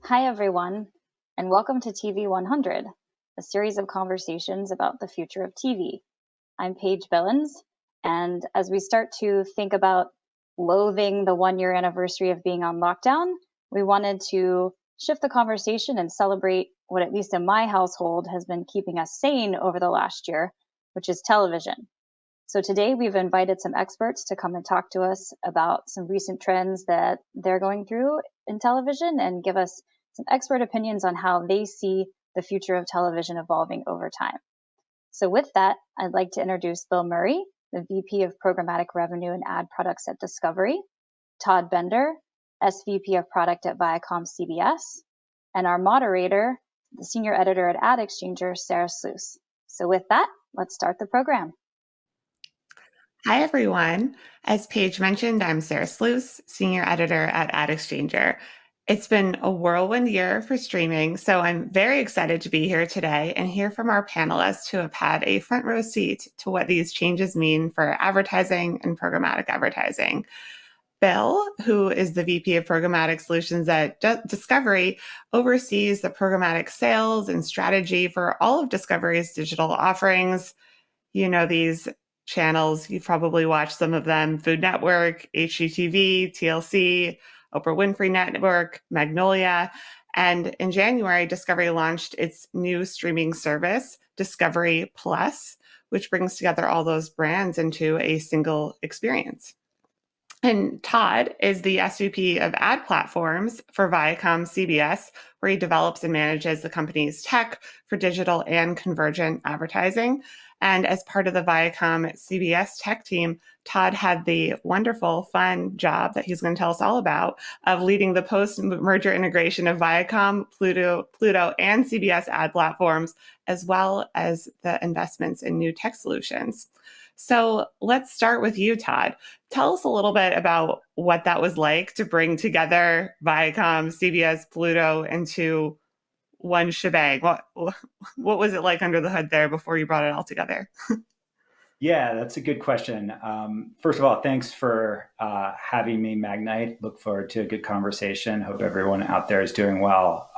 Hi, everyone, and welcome to TV100, a series of conversations about the future of TV. I'm Paige Billins, and as we start to think about loathing the one-year anniversary of being on lockdown, we wanted to shift the conversation and celebrate what, at least in my household, has been keeping us sane over the last year, which is television. So today we've invited some experts to come and talk to us about some recent trends that they're going through in television and give us some expert opinions on how they see the future of television evolving over time. So with that, I'd like to introduce Bill Murray, the VP of Programmatic Revenue and Ad Products at Discovery, Todd Bender, SVP of Product at ViacomCBS, and our moderator, the Senior Editor at AdExchanger, Sarah Sluis. So with that, let's start the program. Hi, everyone. As Paige mentioned, I'm Sarah Sluis, Senior Editor at AdExchanger. It's been a whirlwind year for streaming, so I'm very excited to be here today and hear from our panelists who have had a front row seat to what these changes mean for advertising and programmatic advertising. Bill, who is the VP of Programmatic Solutions at Discovery, oversees the programmatic sales and strategy for all of Discovery's digital offerings. You know these channels, you've probably watched some of them: Food Network, HGTV, TLC, Oprah Winfrey Network, Magnolia. And in January, Discovery launched its new streaming service, Discovery Plus, which brings together all those brands into a single experience. And Todd is the SVP of Ad Platforms for ViacomCBS, where he develops and manages the company's tech for digital and convergent advertising. And as part of the ViacomCBS tech team, Todd had the wonderful, fun job that he's going to tell us all about of leading the post-merger integration of Viacom, Pluto, and CBS ad platforms, as well as the investments in new tech solutions. So let's start with you, Todd. Tell us a little bit about what that was like to bring together Viacom, CBS, Pluto into one shebang. What was it like under the hood there before you brought it all together? Yeah, that's a good question. First of all, thanks for having me, Magnite. Look forward to a good conversation. Hope everyone out there is doing well.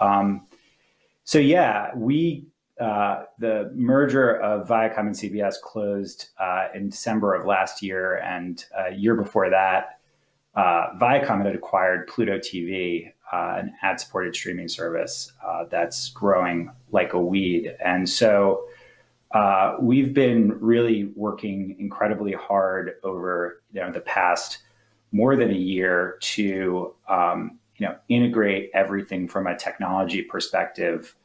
The merger of Viacom and CBS closed in December of last year, and a year before that, Viacom had acquired Pluto TV, an ad-supported streaming service that's growing like a weed. And so we've been really working incredibly hard over the past more than a year to integrate everything from a technology perspective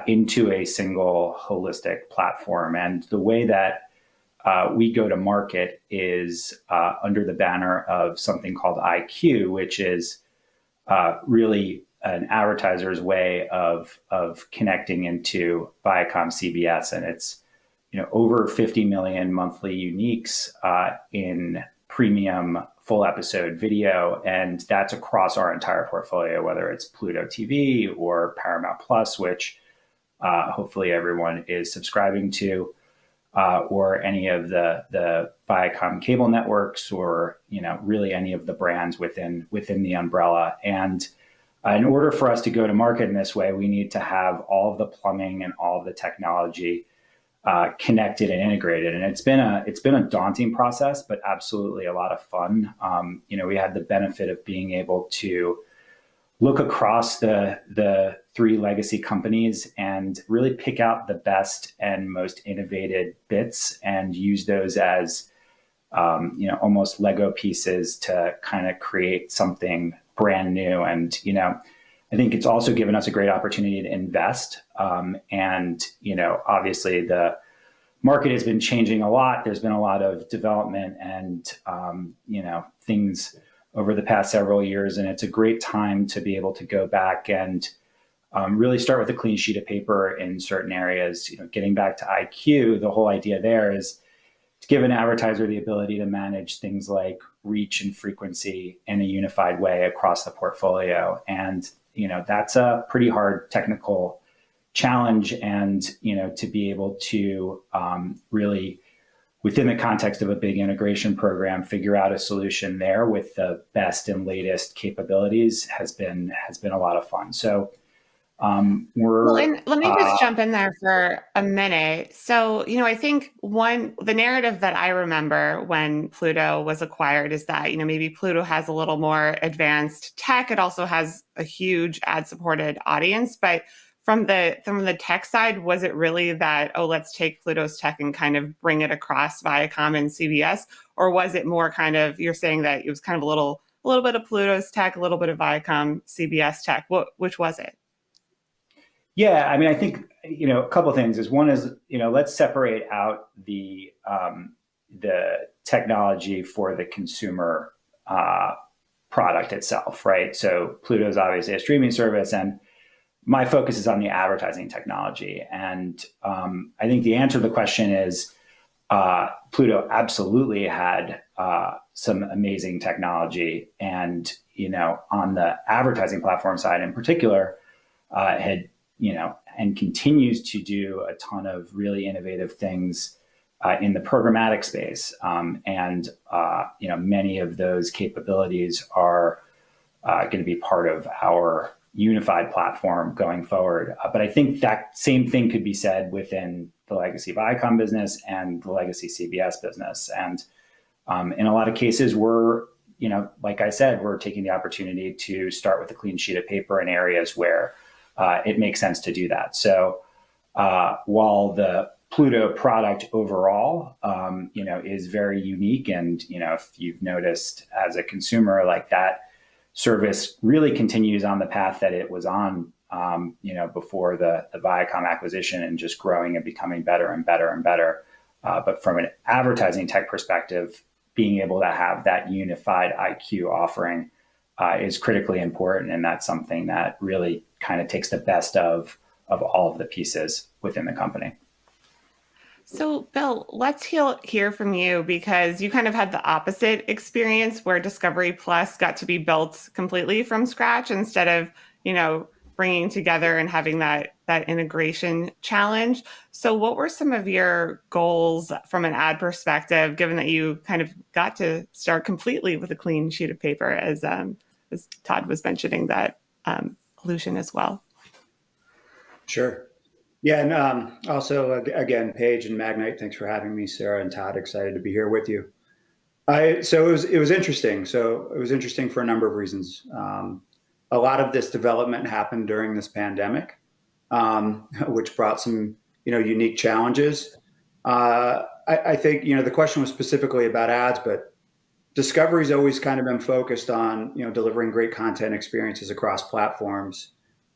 into a single holistic platform. And the way that we go to market is under the banner of something called IQ, which is really an advertiser's way of connecting into Viacom CBS. And it's over 50 million monthly uniques in premium full episode video. And that's across our entire portfolio, whether it's Pluto TV or Paramount Plus, which hopefully everyone is subscribing to, or any of the Viacom cable networks, or really any of the brands within the umbrella. And in order for us to go to market in this way, we need to have all of the plumbing and all of the technology connected and integrated. And it's been a daunting process, but absolutely a lot of fun. We had the benefit of being able to look across the three legacy companies and really pick out the best and most innovative bits and use those as almost Lego pieces to kind of create something brand new. And I think it's also given us a great opportunity to invest. Obviously the market has been changing a lot. There's been a lot of development and things over the past several years, and it's a great time to be able to go back and really start with a clean sheet of paper in certain areas. Getting back to IQ, the whole idea there is to give an advertiser the ability to manage things like reach and frequency in a unified way across the portfolio. And that's a pretty hard technical challenge, and to be able to really, within the context of a big integration program, figure out a solution there with the best and latest capabilities has been a lot of fun. So and let me just jump in there for a minute. So, I think the narrative that I remember when Pluto was acquired is that, maybe Pluto has a little more advanced tech. It also has a huge ad-supported audience. But from the tech side, was it really that, let's take Pluto's tech and kind of bring it across Viacom and CBS? Or was it more kind of, you're saying that it was kind of a little bit of Pluto's tech, a little bit of Viacom, CBS tech? Which was it? Yeah, I mean, I think, a couple of things is one is, let's separate out the technology for the consumer product itself, right? So Pluto is obviously a streaming service, and my focus is on the advertising technology. And I think the answer to the question is Pluto absolutely had some amazing technology, and on the advertising platform side in particular, had and continues to do a ton of really innovative things in the programmatic space. And many of those capabilities are going to be part of our unified platform going forward. But I think that same thing could be said within the legacy Viacom business and the legacy CBS business. And in a lot of cases, we're, like I said, we're taking the opportunity to start with a clean sheet of paper in areas where it makes sense to do that. So while the Pluto product overall, is very unique, and if you've noticed as a consumer, like that service really continues on the path that it was on, before the Viacom acquisition, and just growing and becoming better and better and better. But from an advertising tech perspective, being able to have that unified IQ offering is critically important, and that's something that really kind of takes the best of all of the pieces within the company. So, Bill, let's hear from you, because you kind of had the opposite experience where Discovery Plus got to be built completely from scratch instead of, bringing together and having that integration challenge. So what were some of your goals from an ad perspective, given that you kind of got to start completely with a clean sheet of paper, as Todd was mentioning that illusion as well? Sure. Yeah, and also, again, Paige and Magnite, thanks for having me. Sarah and Todd, excited to be here with you. So it was interesting. So it was interesting for a number of reasons. A lot of this development happened during this pandemic, which brought some unique challenges. I think the question was specifically about ads, but Discovery's always kind of been focused on delivering great content experiences across platforms.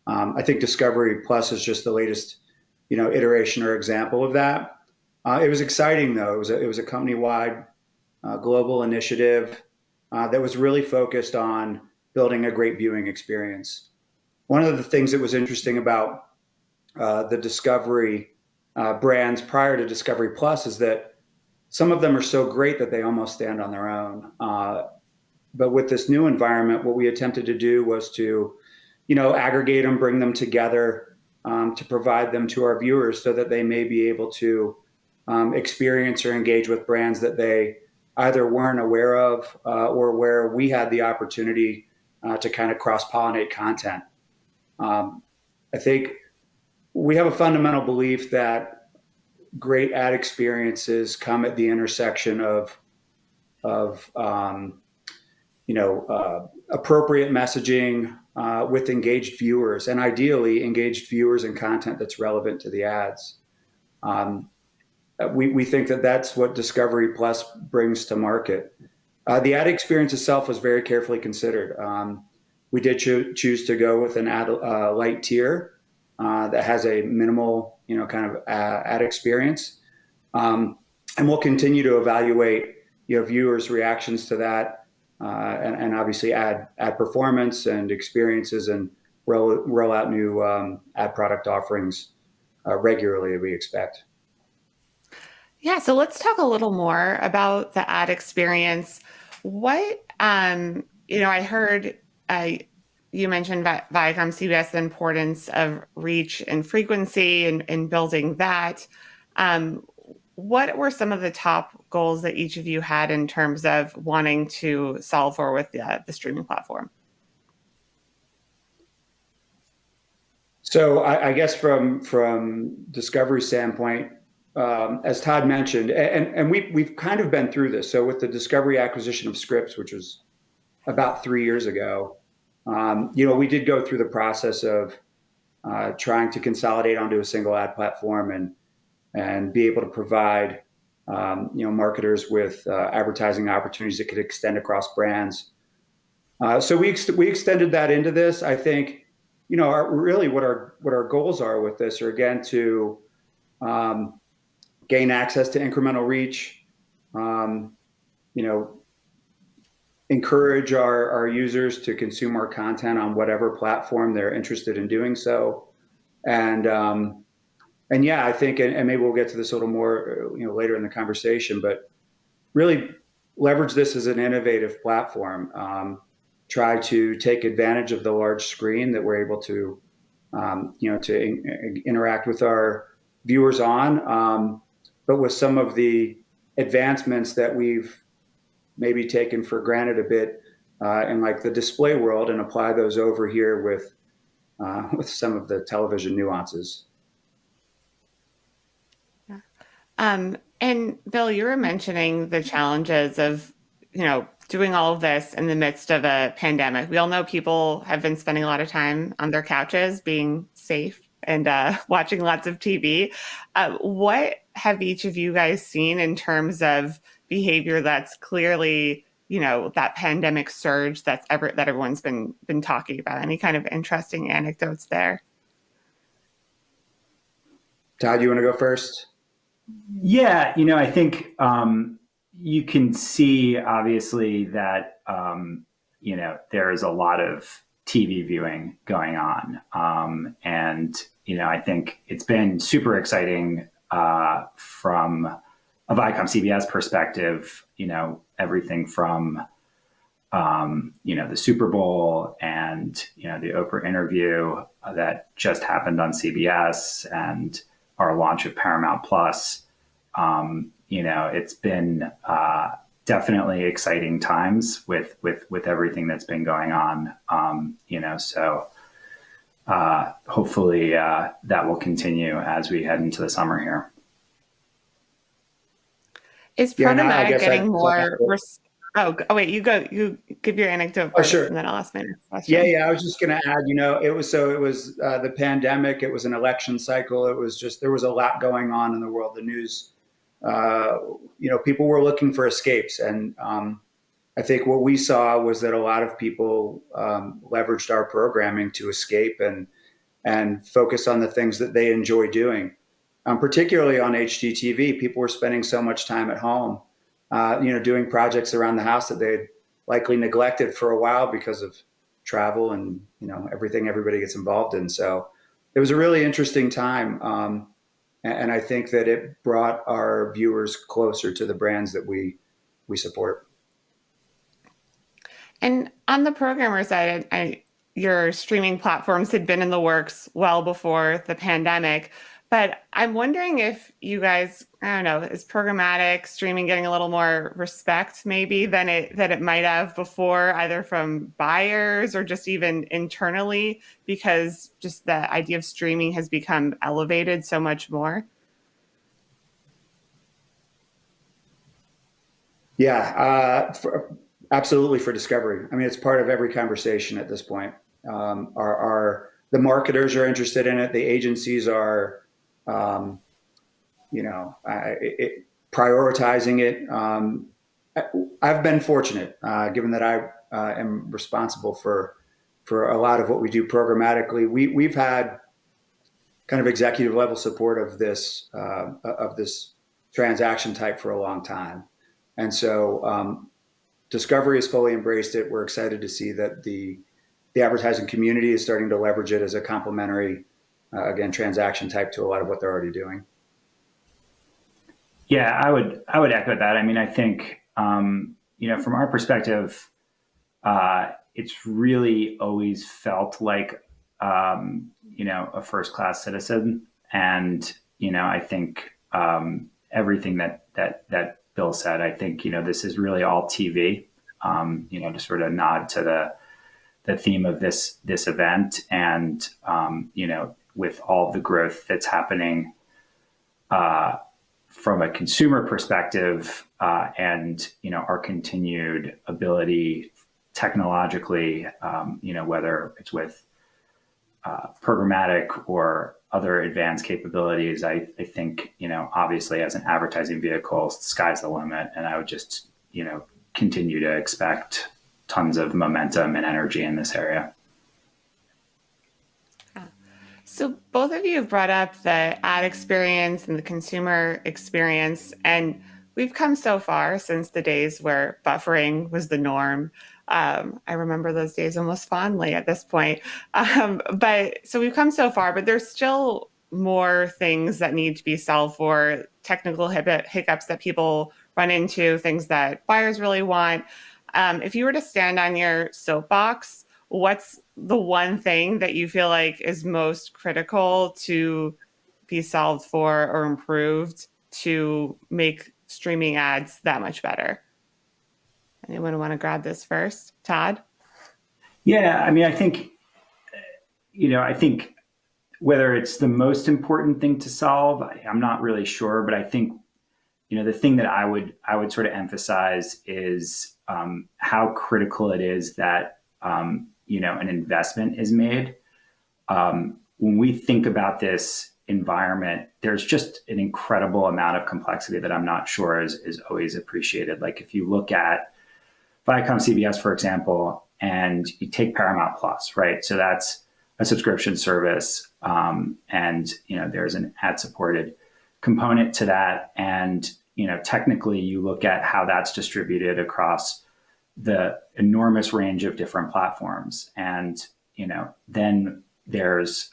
I think Discovery Plus is just the latest iteration or example of that. It was exciting though. It was a company-wide global initiative that was really focused on building a great viewing experience. One of the things that was interesting about the Discovery brands prior to Discovery Plus is that some of them are so great that they almost stand on their own. But with this new environment, what we attempted to do was to aggregate them, bring them together, to provide them to our viewers so that they may be able to experience or engage with brands that they either weren't aware of or where we had the opportunity to kind of cross-pollinate content. I think we have a fundamental belief that great ad experiences come at the intersection of appropriate messaging with engaged viewers, and ideally engaged viewers and content that's relevant to the ads. We think that that's what Discovery Plus brings to market. The ad experience itself was very carefully considered. We did choose to go with an ad light tier that has a minimal, kind of ad experience, and we'll continue to evaluate viewers' reactions to that. And obviously add performance and experiences and roll out new ad product offerings regularly, we expect. Yeah, so let's talk a little more about the ad experience. What, I heard you mentioned Viacom CBS, the importance of reach and frequency and building that. what were some of the top goals that each of you had in terms of wanting to solve for with the streaming platform? So I guess from Discovery standpoint, as Todd mentioned, and we've kind of been through this. So with the Discovery acquisition of Scripps, which was about 3 years ago, we did go through the process of trying to consolidate onto a single ad platform and be able to provide marketers with advertising opportunities that could extend across brands. So we extended that into this. I think really what our goals are with this are, again, to gain access to incremental reach, encourage our users to consume our content on whatever platform they're interested in doing so. And yeah, I think, and maybe we'll get to this a little more, later in the conversation, but really leverage this as an innovative platform. Try to take advantage of the large screen that we're able to, interact with our viewers on, but with some of the advancements that we've maybe taken for granted a bit in like the display world, and apply those over here with some of the television nuances. And Bill, you were mentioning the challenges of, doing all of this in the midst of a pandemic. We all know people have been spending a lot of time on their couches being safe and watching lots of TV. What have each of you guys seen in terms of behavior that's clearly, that pandemic surge that everyone's been talking about? Any kind of interesting anecdotes there? Todd, you want to go first? Yeah, I think you can see, obviously, that, there is a lot of TV viewing going on. And, I think it's been super exciting from a ViacomCBS perspective, everything from, the Super Bowl and, the Oprah interview that just happened on CBS, and our launch of Paramount Plus. It's been definitely exciting times with everything that's been going on. So hopefully that will continue as we head into the summer here. Is Programmatic getting more? Oh, wait, you go. You give your anecdote first, sure. And then I'll ask my next question. Yeah. I was just going to add. It was the pandemic. It was an election cycle. It was just, there was a lot going on in the world. The news. People were looking for escapes, and I think what we saw was that a lot of people leveraged our programming to escape and focus on the things that they enjoy doing. Particularly on HGTV, people were spending so much time at home, doing projects around the house that they'd likely neglected for a while because of travel and everything everybody gets involved in. So it was a really interesting time. And I think that it brought our viewers closer to the brands that we support. And on the programmer side, your streaming platforms had been in the works well before the pandemic. But I'm wondering if you guys, I don't know, is programmatic streaming getting a little more respect maybe than it might have before, either from buyers or just even internally, because just the idea of streaming has become elevated so much more? Yeah, absolutely, for Discovery. I mean, it's part of every conversation at this point. The marketers are interested in it. The agencies are, prioritizing it. I've been fortunate, given that I am responsible for a lot of what we do programmatically. We've had kind of executive level support of this transaction type for a long time. And so Discovery has fully embraced it. We're excited to see that the advertising community is starting to leverage it as a complementary, again, transaction type to a lot of what they're already doing. Yeah, I would echo that. I mean, I think, from our perspective, it's really always felt like, a first-class citizen. And, I think, everything that Bill said. I think, this is really all TV, to sort of nod to the theme of this event. And, with all the growth that's happening from a consumer perspective, and, our continued ability technologically, whether it's with programmatic or other advanced capabilities, I think, obviously as an advertising vehicle, sky's the limit. And I would just, continue to expect tons of momentum and energy in this area. So both of you have brought up the ad experience and the consumer experience, and we've come so far since the days where buffering was the norm. I remember those days almost fondly at this point. But so we've come so far, but there's still more things that need to be solved for, technical hiccups that people run into, things that buyers really want. If you were to stand on your soapbox, what's the one thing that you feel like is most critical to be solved for or improved to make streaming ads that much better? Anyone want to grab this first? Todd? Yeah, I mean, I think whether it's the most important thing to solve, I'm not really sure, but I think, the thing that I would sort of emphasize is how critical it is that, an investment is made. When we think about this environment, there's just an incredible amount of complexity that I'm not sure is always appreciated. Like if you look at ViacomCBS, for example, and you take Paramount Plus, right? So that's a subscription service, and there's an ad-supported component to that. And technically, you look at how that's distributed across the enormous range of different platforms, and then there's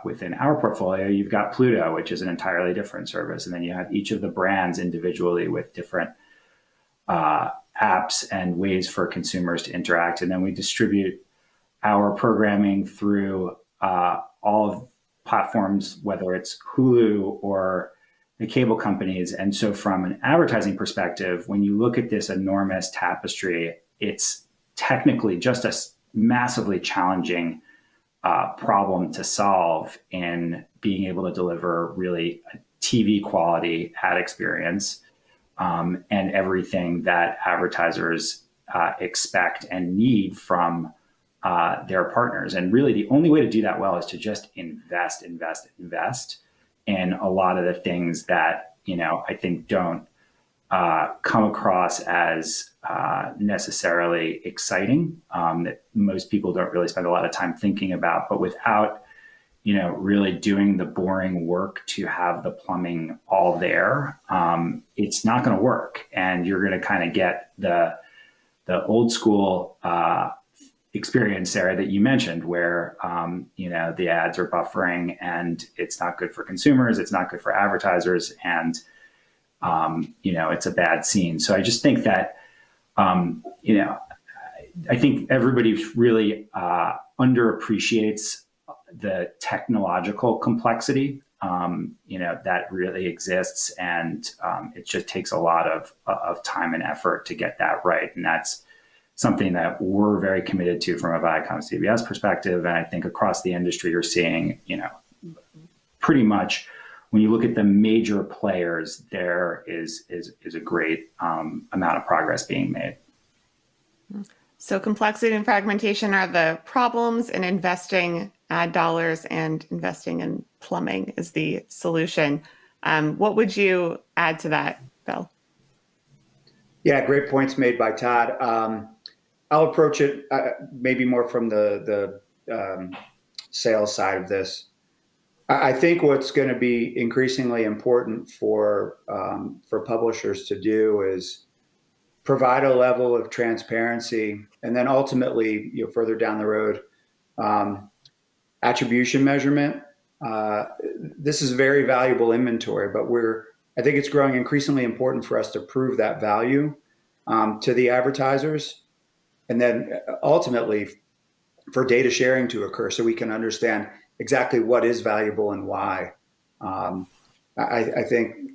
within our portfolio, you've got Pluto, which is an entirely different service, and then you have each of the brands individually with different apps and ways for consumers to interact. And then we distribute our programming through all of platforms, whether it's Hulu or the cable companies. And so from an advertising perspective, when you look at this enormous tapestry, it's technically just a massively challenging problem to solve in being able to deliver really a TV quality ad experience, and everything that advertisers expect and need from their partners. And really the only way to do that well is to just invest in a lot of the things that, I think don't come across as necessarily exciting, that most people don't really spend a lot of time thinking about. But without, really doing the boring work to have the plumbing all there, it's not going to work. And you're going to kind of get the old school experience, Sarah, that you mentioned, where the ads are buffering and it's not good for consumers, it's not good for advertisers, and it's a bad scene. So I just think that I think everybody really underappreciates the technological complexity that really exists, and it just takes a lot of time and effort to get that right. And that's something that we're very committed to from a ViacomCBS perspective. And I think across the industry, you're seeing, pretty much when you look at the major players, there is a great amount of progress being made. So complexity and fragmentation are the problems, and investing ad dollars and investing in plumbing is the solution. What would you add to that, Bill? Yeah, great points made by Todd. I'll approach it maybe more from the sales side of this. I think what's going to be increasingly important for publishers to do is provide a level of transparency, and then ultimately, further down the road, attribution measurement. This is very valuable inventory, but I think it's growing increasingly important for us to prove that value to the advertisers, and then ultimately for data sharing to occur so we can understand exactly what is valuable and why. I think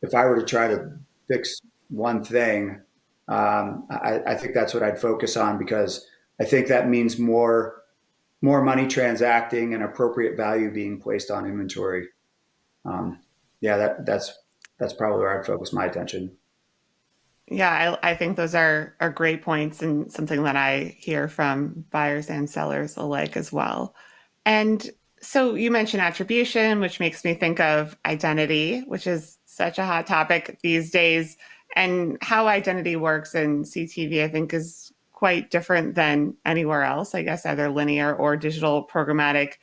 if I were to try to fix one thing, I think that's what I'd focus on, because I think that means more money transacting and appropriate value being placed on inventory. Yeah, that's probably where I'd focus my attention. Yeah, I think those are great points and something that I hear from buyers and sellers alike as well. And so you mentioned attribution, which makes me think of identity, which is such a hot topic these days. And how identity works in CTV, I think, is quite different than anywhere else, I guess, either linear or digital programmatic.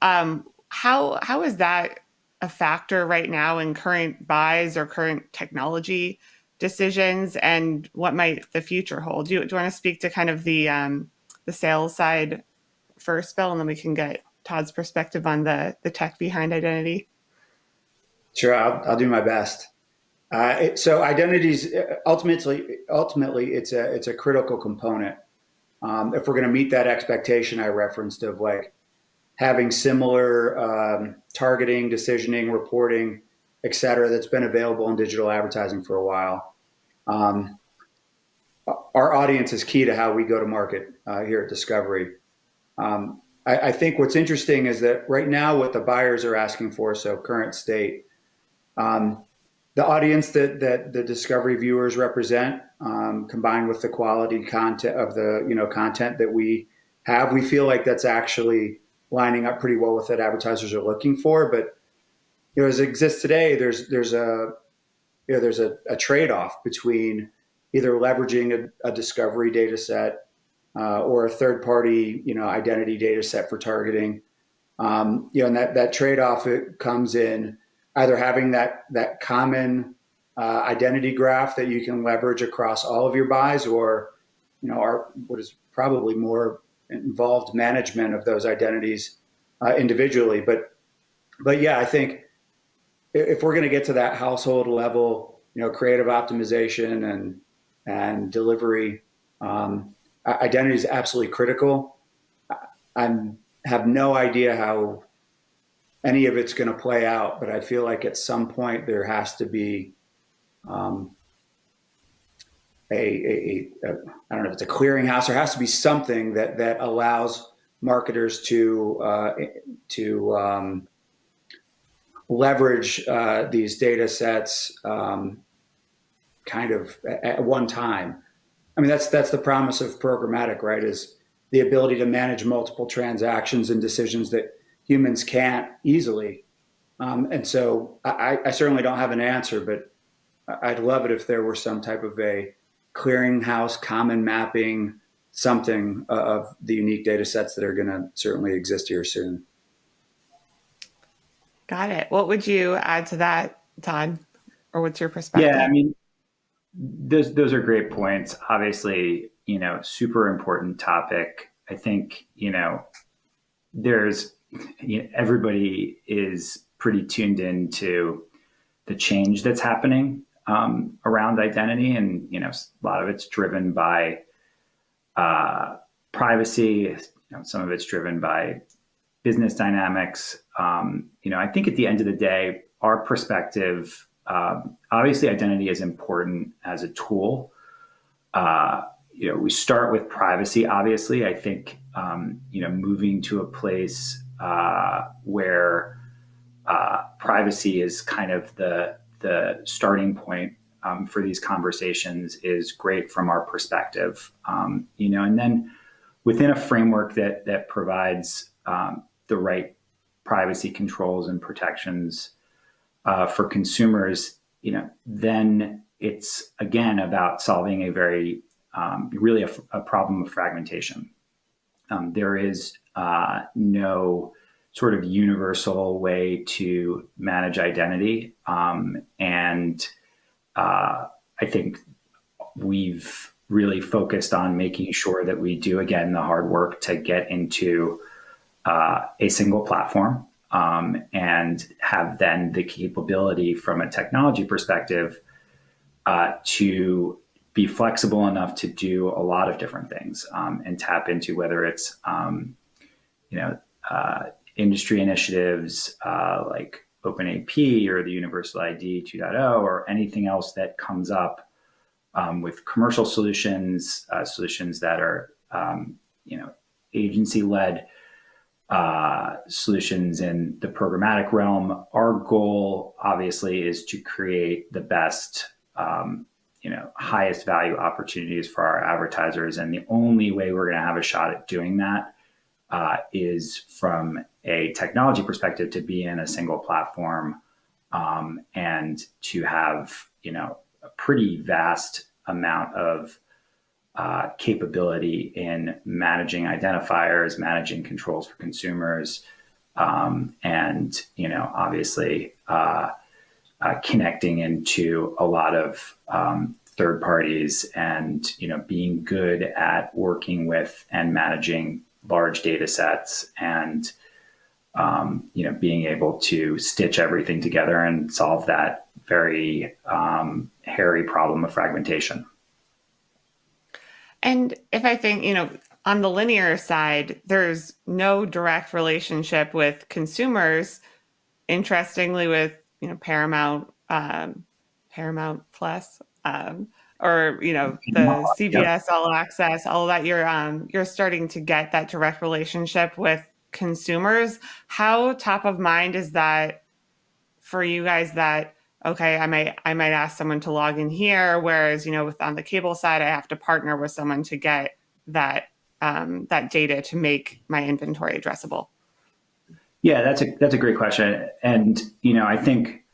How is that a factor right now in current buys or current technology decisions, and what might the future hold? Do you want to speak to kind of the sales side first, Bill, and then we can get Todd's perspective on the tech behind identity? Sure, I'll do my best. So identities ultimately it's a critical component. If we're going to meet that expectation I referenced of like having similar targeting, decisioning, reporting, et cetera, that's been available in digital advertising for a while. Our audience is key to how we go to market here at Discovery. I think what's interesting is that right now what the buyers are asking for, so current state, the audience that the Discovery viewers represent, combined with the quality content of the content that we have, we feel like that's actually lining up pretty well with what advertisers are looking for. But as it exists today, there's a trade-off between either leveraging a Discovery data set or a third-party identity data set for targeting. And that trade-off, it comes in either having that common identity graph that you can leverage across all of your buys, or what is probably more involved management of those identities individually. But yeah, I think if we're going to get to that household level, creative optimization and delivery, identity is absolutely critical. I have no idea how any of it's going to play out, but I feel like at some point there has to be I don't know if it's a clearinghouse. There has to be something that allows marketers to leverage these data sets kind of at one time. I mean, that's the promise of programmatic, right? Is the ability to manage multiple transactions and decisions that humans can't easily. And so I certainly don't have an answer, but I'd love it if there were some type of a clearinghouse, common mapping, something of the unique data sets that are going to certainly exist here soon. Got it. What would you add to that, Todd? Or what's your perspective? Yeah, I mean, those are great points. Obviously, super important topic. I think, there's everybody is pretty tuned into the change that's happening around identity, and a lot of it's driven by privacy. Some of it's driven by business dynamics. I think at the end of the day, our perspective, obviously, identity is important as a tool. We start with privacy. Obviously, I think moving to a place where privacy is kind of the starting point for these conversations is great from our perspective. And then within a framework that provides the right privacy controls and protections for consumers, then it's again about solving a very really a problem of fragmentation. There is no sort of universal way to manage identity. And I think we've really focused on making sure that we do, again, the hard work to get into a single platform and have then the capability from a technology perspective to be flexible enough to do a lot of different things and tap into whether it's industry initiatives like OpenAP or the Universal ID 2.0 or anything else that comes up with commercial solutions, solutions that are agency-led solutions in the programmatic realm. Our goal, obviously, is to create the best, highest value opportunities for our advertisers. And the only way we're going to have a shot at doing that is from a technology perspective to be in a single platform and to have, a pretty vast amount of capability in managing identifiers, managing controls for consumers, and obviously connecting into a lot of third parties, and being good at working with and managing large data sets, and being able to stitch everything together and solve that very hairy problem of fragmentation. And if I think, on the linear side, there's no direct relationship with consumers. Interestingly, with Paramount Plus, or the CBS All Access, all of that, you're starting to get that direct relationship with consumers. How top of mind is that for you guys? That okay, I might ask someone to log in here, whereas on the cable side, I have to partner with someone to get that data to make my inventory addressable. Yeah, that's a great question, and I think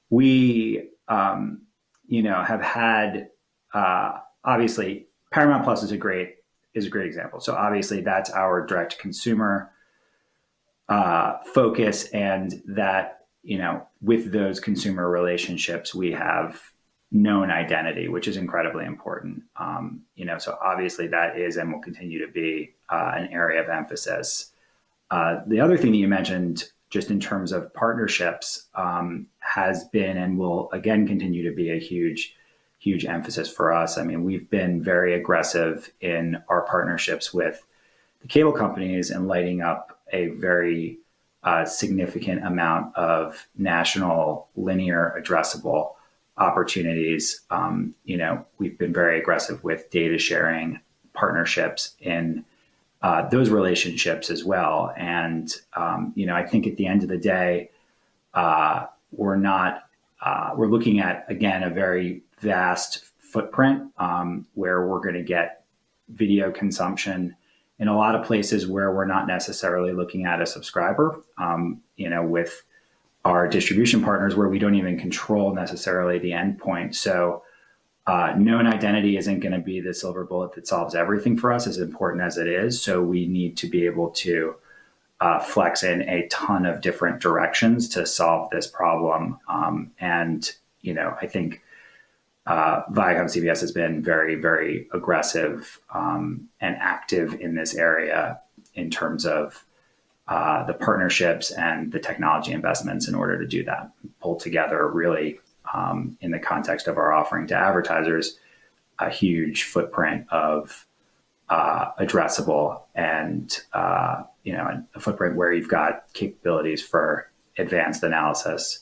we have had obviously Paramount Plus is a great example. So obviously that's our direct consumer focus, and that with those consumer relationships we have known identity, which is incredibly important. So obviously that is and will continue to be an area of emphasis. The other thing that you mentioned, just in terms of partnerships, has been and will again continue to be a huge emphasis for us. I mean, we've been very aggressive in our partnerships with the cable companies and lighting up a very significant amount of national linear addressable opportunities. We've been very aggressive with data sharing partnerships in those relationships as well. And, I think at the end of the day, we're looking at, again, a very vast footprint where we're going to get video consumption in a lot of places where we're not necessarily looking at a subscriber, with our distribution partners where we don't even control necessarily the endpoint. So known identity isn't going to be the silver bullet that solves everything for us, as important as it is. So we need to be able to flex in a ton of different directions to solve this problem. I think ViacomCBS has been very, very aggressive and active in this area in terms of the partnerships and the technology investments in order to do that, pull together really in the context of our offering to advertisers, a huge footprint of addressable and a footprint where you've got capabilities for advanced analysis.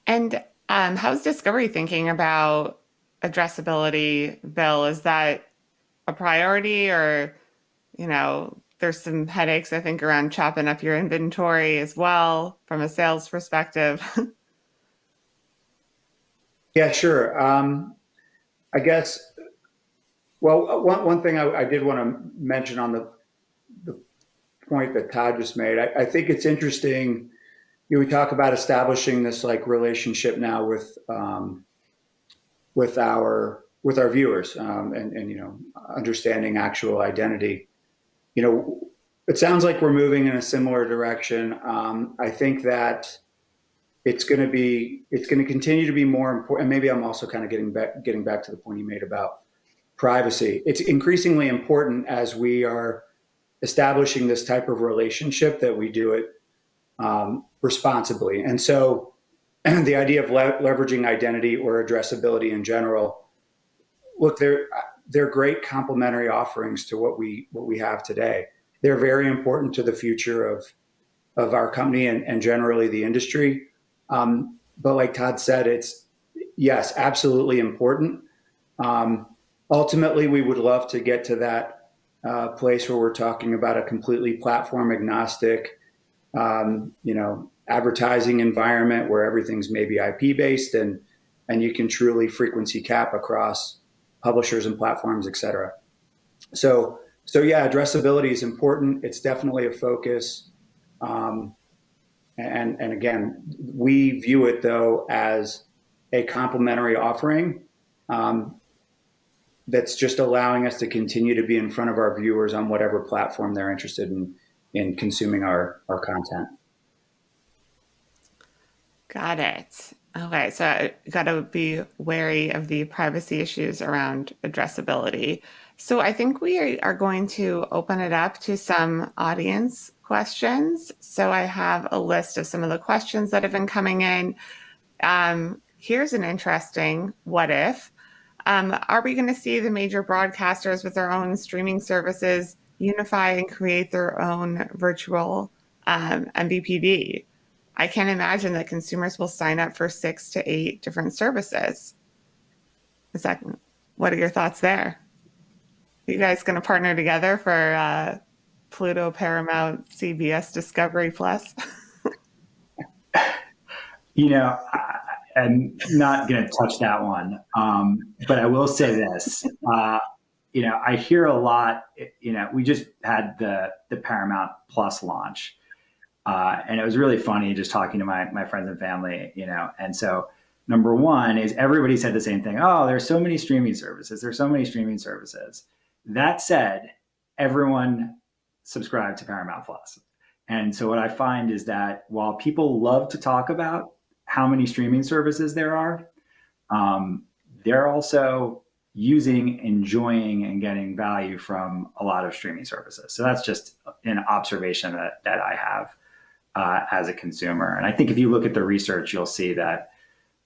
And how's Discovery thinking about addressability, Bill? Is that a priority, or there's some headaches, I think, around chopping up your inventory as well from a sales perspective? Yeah, sure. I guess, well, one thing I did want to mention on the point that Todd just made, I think it's interesting. We talk about establishing this relationship now with our viewers and understanding actual identity. It sounds like we're moving in a similar direction. I think that it's going to continue to be more important. And maybe I'm also kind of getting back to the point you made about privacy. It's increasingly important as we are establishing this type of relationship that we do it responsibly. And so the idea of leveraging identity or addressability in general, look, they're great complementary offerings to what we have today. They're very important to the future of our company and generally the industry. But like Todd said, it's, yes, absolutely important. Ultimately, we would love to get to that place where we're talking about a completely platform agnostic, advertising environment where everything's maybe IP based and you can truly frequency cap across publishers and platforms, et cetera. So yeah, addressability is important. It's definitely a focus. And again, we view it though as a complementary offering that's just allowing us to continue to be in front of our viewers on whatever platform they're interested in consuming our content. Got it. Okay, so I got to be wary of the privacy issues around addressability. So I think we are going to open it up to some audience questions. So I have a list of some of the questions that have been coming in. Here's an interesting what if. Are we going to see the major broadcasters with their own streaming services unify and create their own virtual MVPD? I can't imagine that consumers will sign up for 6 to 8 different services. What are your thoughts there? Are you guys going to partner together for Pluto, Paramount, CBS, Discovery Plus? I'm not going to touch that one. But I will say this, I hear a lot, we just had the Paramount Plus launch. And it was really funny just talking to my friends and family, and so number one is everybody said the same thing. Oh, there's so many streaming services. There's so many streaming services. That said, everyone subscribed to Paramount Plus. And so what I find is that while people love to talk about how many streaming services there are, they're also using, enjoying, and getting value from a lot of streaming services. So that's just an observation that I have as a consumer. And I think if you look at the research, you'll see that,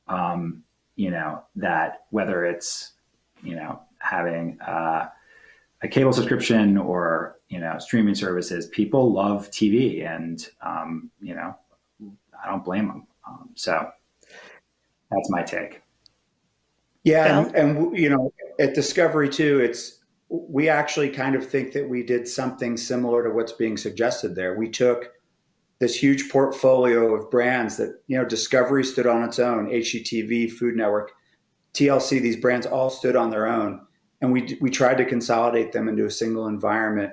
that whether it's, having a cable subscription or, streaming services, people love TV and, I don't blame them. So that's my take. Yeah. And at Discovery too, we actually kind of think that we did something similar to what's being suggested there. We took this huge portfolio of brands that, Discovery stood on its own, HGTV, Food Network, TLC, these brands all stood on their own. And we tried to consolidate them into a single environment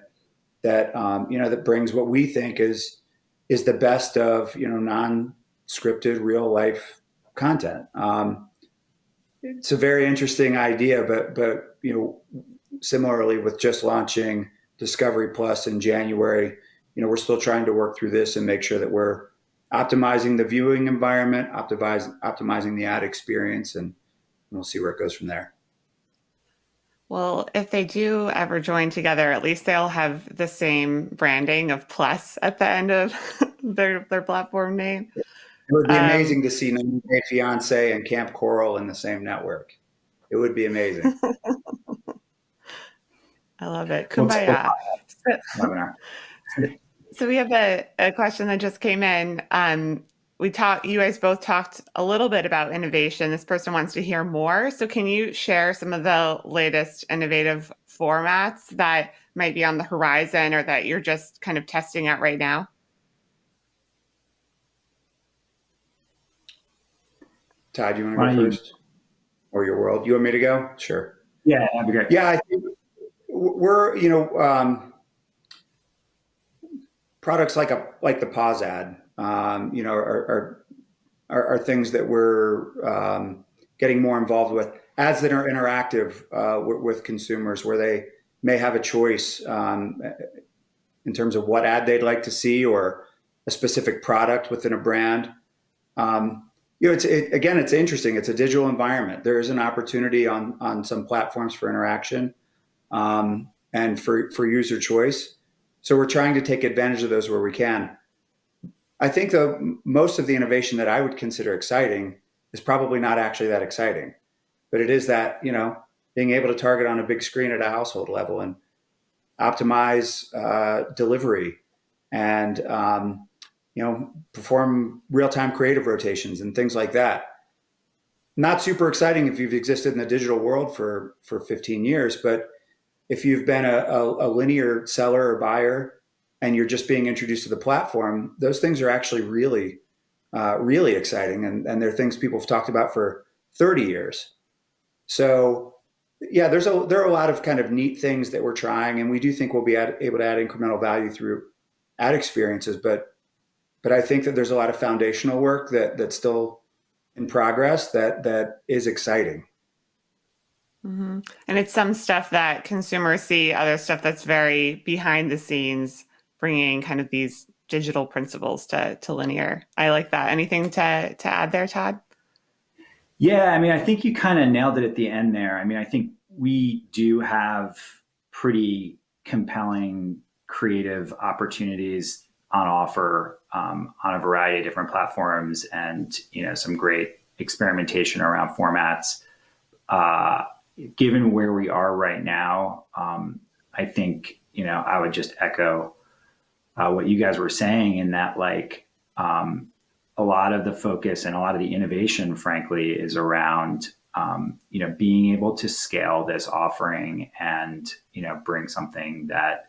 that, that brings what we think is the best of, non-scripted real life content. It's a very interesting idea, but similarly with just launching Discovery Plus in January, we're still trying to work through this and make sure that we're optimizing the viewing environment, optimizing the ad experience, and we'll see where it goes from there. Well, if they do ever join together, at least they'll have the same branding of Plus at the end of their platform name. It would be amazing to see 90 Day Fiancé and Camp Coral in the same network. It would be amazing. I love it. Kumbaya. So we have a question that just came in. You guys both talked a little bit about innovation. This person wants to hear more. So can you share some of the latest innovative formats that might be on the horizon or that you're just kind of testing out right now? Todd, you want to go first? Or your world? You want me to go? Sure. Yeah, that'd be great. Yeah, I think we're, products like the pause ad, are things that we're getting more involved with. Ads that are interactive with consumers, where they may have a choice in terms of what ad they'd like to see or a specific product within a brand. It's interesting. It's a digital environment. There is an opportunity on some platforms for interaction and for user choice. So we're trying to take advantage of those where we can. I think though most of the innovation that I would consider exciting is probably not actually that exciting, but it is that, being able to target on a big screen at a household level and optimize delivery and perform real-time creative rotations and things like that. Not super exciting if you've existed in the digital world for 15 years, but if you've been a linear seller or buyer and you're just being introduced to the platform, those things are actually really, really exciting. And they're things people have talked about for 30 years. So yeah, there are a lot of kind of neat things that we're trying, and we do think we'll be able to add incremental value through ad experiences. But I think that there's a lot of foundational work that's still in progress that is exciting. Mm-hmm. And it's some stuff that consumers see, other stuff that's very behind the scenes, bringing kind of these digital principles to linear. I like that. Anything to add there, Todd? Yeah, I mean, I think you kind of nailed it at the end there. I mean, I think we do have pretty compelling creative opportunities on offer on a variety of different platforms, and some great experimentation around formats. Given where we are right now, I think I would just echo what you guys were saying in that, like, a lot of the focus and a lot of the innovation, frankly, is around being able to scale this offering and bring something that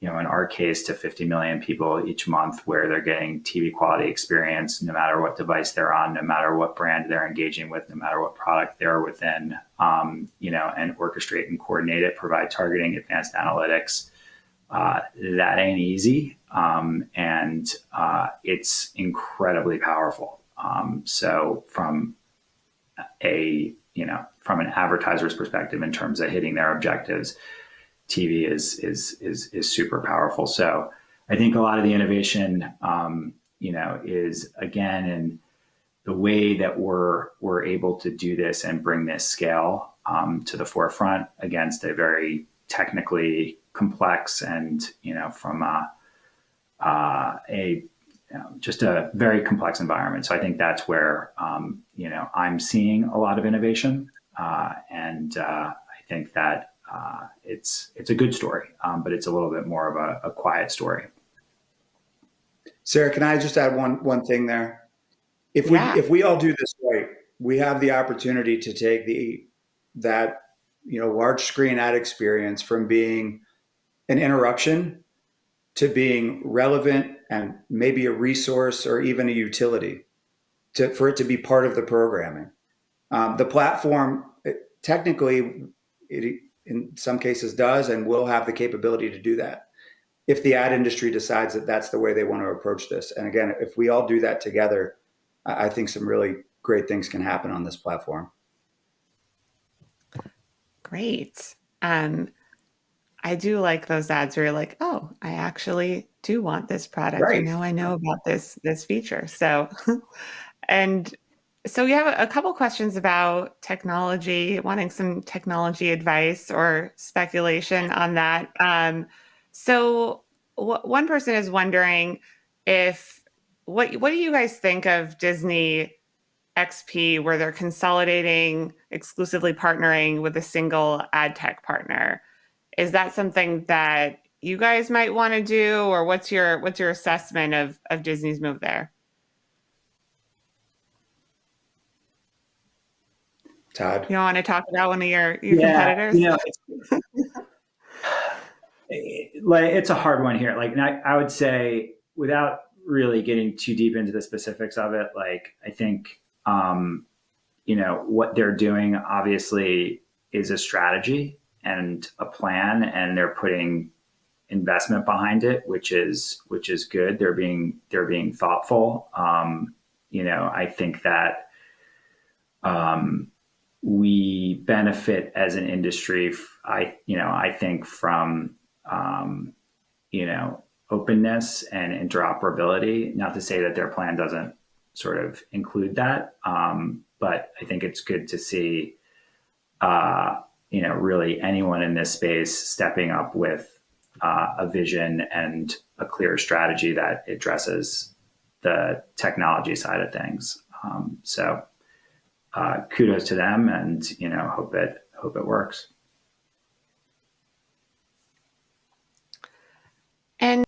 in our case to 50 million people each month, where they're getting TV quality experience no matter what device they're on, no matter what brand they're engaging with, no matter what product they're within, and orchestrate and coordinate it, provide targeting, advanced analytics. That ain't easy. And it's incredibly powerful. So from an advertiser's perspective, in terms of hitting their objectives, TV is super powerful. So I think a lot of the innovation, is again in the way that we're able to do this and bring this scale to the forefront against a very technically complex and from just a very complex environment. So I think that's where I'm seeing a lot of innovation, and I think that it's a good story, but it's a little bit more of a quiet story. Sarah, can I just add one thing there? If we all do this right, we have the opportunity to take that large screen ad experience from being an interruption to being relevant and maybe a resource or even a utility for it to be part of the programming. The platform technically, it in some cases does and will have the capability to do that if the ad industry decides that that's the way they want to approach this. And again, if we all do that together, I think some really great things can happen on this platform. Great. I do like those ads where you're like, oh, I actually do want this product. Right. I know about this feature. So, and so we have a couple questions about technology, wanting some technology advice or speculation on that. So one person is wondering what do you guys think of Disney XP, where they're consolidating, exclusively partnering with a single ad tech partner? Is that something that you guys might want to do, or what's your assessment of Disney's move there? Todd, you want to talk about one of your competitors? It's a hard one here. Like, I would say, without really getting too deep into the specifics of it, like, I think what they're doing obviously is a strategy and a plan, and they're putting investment behind it, which is good. They're being thoughtful. I think that we benefit as an industry. I think from openness and interoperability. Not to say that their plan doesn't sort of include that, but I think it's good to see really anyone in this space stepping up with a vision and a clear strategy that addresses the technology side of things. So kudos to them, and hope it works. And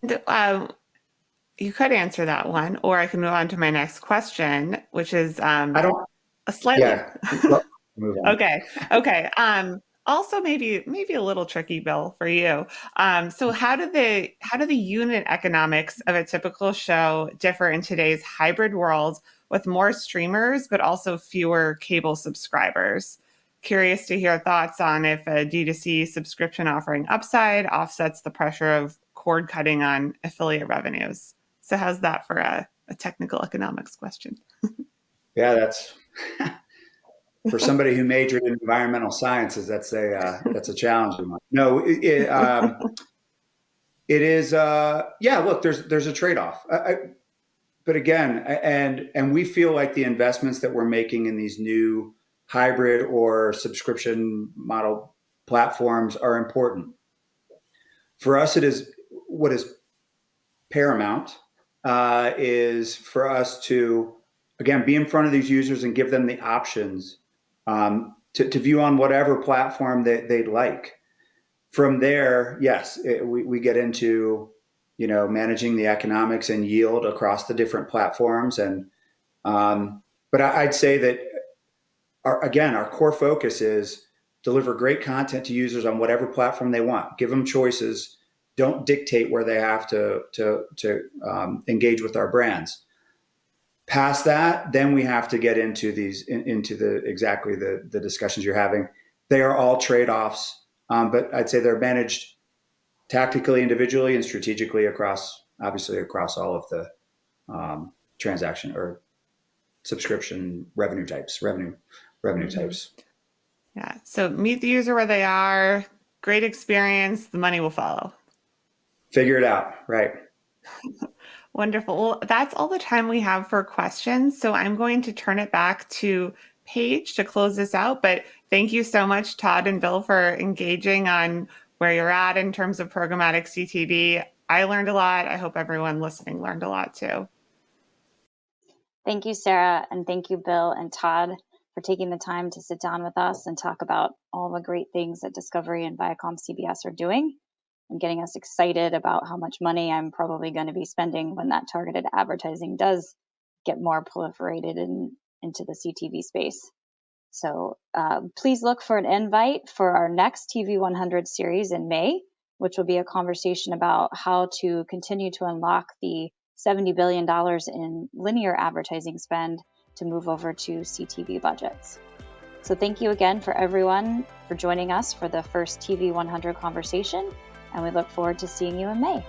You could answer that one, or I can move on to my next question, which is I don't. a slightly Yeah. Well, move on. Okay. Also, maybe a little tricky, Bill, for you. So, how do the unit economics of a typical show differ in today's hybrid world with more streamers but also fewer cable subscribers? Curious to hear thoughts on if a D2C subscription offering upside offsets the pressure of cord cutting on affiliate revenues. So, how's that for a technical economics question? Yeah, that's for somebody who majored in environmental sciences. That's a challenging one. No, it is. Yeah, look, there's a trade-off. But again, and we feel like the investments that we're making in these new hybrid or subscription model platforms are important. For us, it is what is paramount is for us to, again, be in front of these users and give them the options to view on whatever platform that they'd like. From there, yes, we get into, managing the economics and yield across the different platforms. And but I'd say that our core focus is deliver great content to users on whatever platform they want. Give them choices. Don't dictate where they have to engage with our brands. Past that, then we have to get into the discussions you're having. They are all trade-offs, but I'd say they're managed tactically, individually, and strategically across all of the transaction or subscription revenue types. Yeah. So meet the user where they are. Great experience. The money will follow. Figure it out. Right. Wonderful. Well, that's all the time we have for questions. So I'm going to turn it back to Paige to close this out. But thank you so much, Todd and Bill, for engaging on where you're at in terms of programmatic CTV. I learned a lot. I hope everyone listening learned a lot too. Thank you, Sarah, and thank you, Bill and Todd, for taking the time to sit down with us and talk about all the great things that Discovery and ViacomCBS are doing and getting us excited about how much money I'm probably going to be spending when that targeted advertising does get more proliferated into the CTV space. So please look for an invite for our next TV100 series in May, which will be a conversation about how to continue to unlock the $70 billion in linear advertising spend to move over to CTV budgets. So thank you again for everyone for joining us for the first TV100 conversation, and we look forward to seeing you in May.